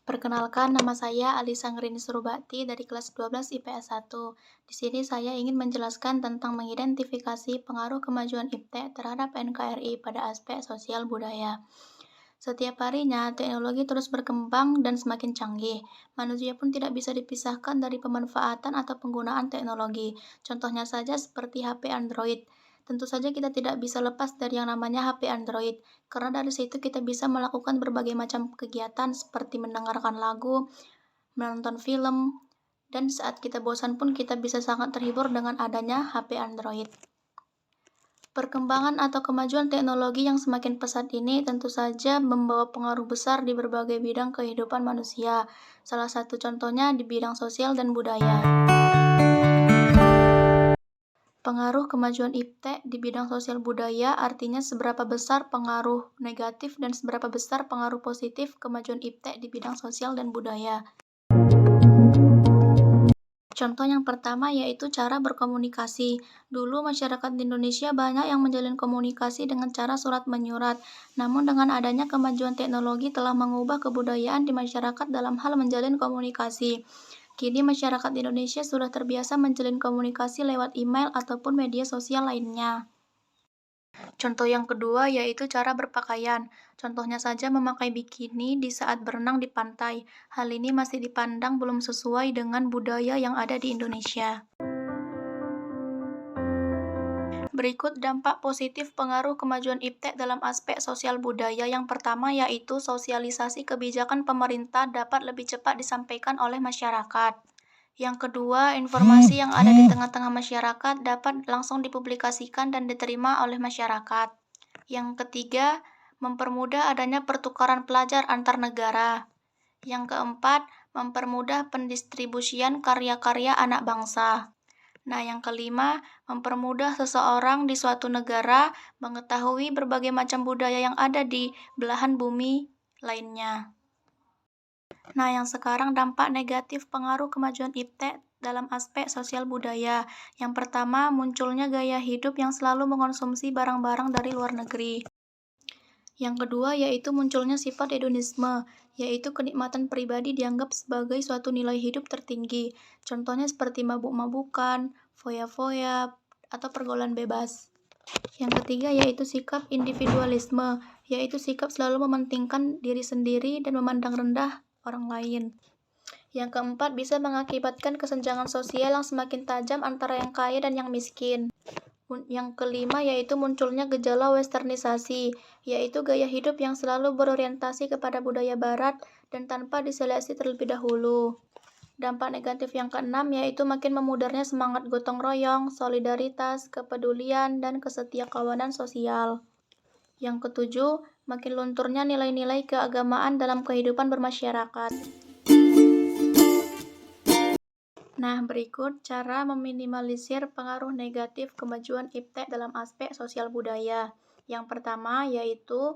Perkenalkan, nama saya Alisa Ngrini Surubakti dari kelas 12 IPS 1. Di sini saya ingin menjelaskan tentang mengidentifikasi pengaruh kemajuan IPTEK terhadap NKRI pada aspek sosial budaya. Setiap harinya, teknologi terus berkembang dan semakin canggih. Manusia pun tidak bisa dipisahkan dari pemanfaatan atau penggunaan teknologi. Contohnya saja seperti HP Android. Tentu saja kita tidak bisa lepas dari yang namanya HP Android, karena dari situ kita bisa melakukan berbagai macam kegiatan seperti mendengarkan lagu, menonton film, dan saat kita bosan pun kita bisa sangat terhibur dengan adanya HP Android. Perkembangan atau kemajuan teknologi yang semakin pesat ini tentu saja membawa pengaruh besar di berbagai bidang kehidupan manusia. Salah satu contohnya di bidang sosial dan budaya. Pengaruh kemajuan IPTEK di bidang sosial budaya artinya seberapa besar pengaruh negatif dan seberapa besar pengaruh positif kemajuan IPTEK di bidang sosial dan budaya. Contoh yang pertama yaitu cara berkomunikasi. Dulu masyarakat di Indonesia banyak yang menjalin komunikasi dengan cara surat menyurat. Namun dengan adanya kemajuan teknologi telah mengubah kebudayaan di masyarakat dalam hal menjalin komunikasi. Kini masyarakat Indonesia sudah terbiasa menjalin komunikasi lewat email ataupun media sosial lainnya. Contoh yang kedua yaitu cara berpakaian. Contohnya saja memakai bikini di saat berenang di pantai. Hal ini masih dipandang belum sesuai dengan budaya yang ada di Indonesia. Berikut dampak positif pengaruh kemajuan IPTEK dalam aspek sosial budaya. Yang pertama yaitu sosialisasi kebijakan pemerintah dapat lebih cepat disampaikan oleh masyarakat. Yang kedua, informasi yang ada di tengah-tengah masyarakat dapat langsung dipublikasikan dan diterima oleh masyarakat. Yang ketiga, mempermudah adanya pertukaran pelajar antar negara. Yang keempat, mempermudah pendistribusian karya-karya anak bangsa. Nah, yang kelima, mempermudah seseorang di suatu negara mengetahui berbagai macam budaya yang ada di belahan bumi lainnya. Nah, yang sekarang dampak negatif pengaruh kemajuan IPTEK dalam aspek sosial budaya. Yang pertama, munculnya gaya hidup yang selalu mengonsumsi barang-barang dari luar negeri. Yang kedua, yaitu munculnya sifat hedonisme, yaitu kenikmatan pribadi dianggap sebagai suatu nilai hidup tertinggi. Contohnya seperti mabuk-mabukan, foya-foya, atau pergaulan bebas. Yang ketiga, yaitu sikap individualisme, yaitu sikap selalu mementingkan diri sendiri dan memandang rendah orang lain. Yang keempat, bisa mengakibatkan kesenjangan sosial yang semakin tajam antara yang kaya dan yang miskin. Yang kelima, yaitu munculnya gejala westernisasi, yaitu gaya hidup yang selalu berorientasi kepada budaya barat dan tanpa diseleksi terlebih dahulu. Dampak negatif yang keenam, yaitu makin memudarnya semangat gotong royong, solidaritas, kepedulian, dan kesetiakawanan sosial. Yang ketujuh, makin lunturnya nilai-nilai keagamaan dalam kehidupan bermasyarakat. Nah, berikut cara meminimalisir pengaruh negatif kemajuan IPTEK dalam aspek sosial budaya. Yang pertama yaitu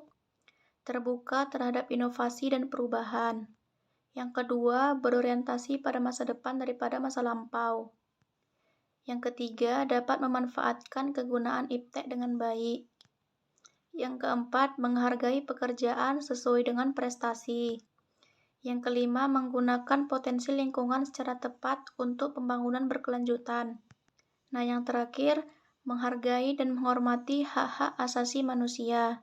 terbuka terhadap inovasi dan perubahan. Yang kedua, berorientasi pada masa depan daripada masa lampau. Yang ketiga, dapat memanfaatkan kegunaan IPTEK dengan baik. Yang keempat, menghargai pekerjaan sesuai dengan prestasi. Yang kelima, menggunakan potensi lingkungan secara tepat untuk pembangunan berkelanjutan. Nah, yang terakhir, menghargai dan menghormati hak-hak asasi manusia.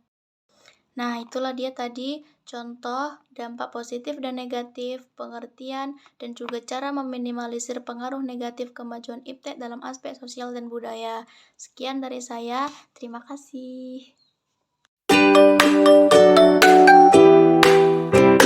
Nah, itulah dia tadi contoh dampak positif dan negatif, pengertian, dan juga cara meminimalisir pengaruh negatif kemajuan IPTEK dalam aspek sosial dan budaya. Sekian dari saya, terima kasih.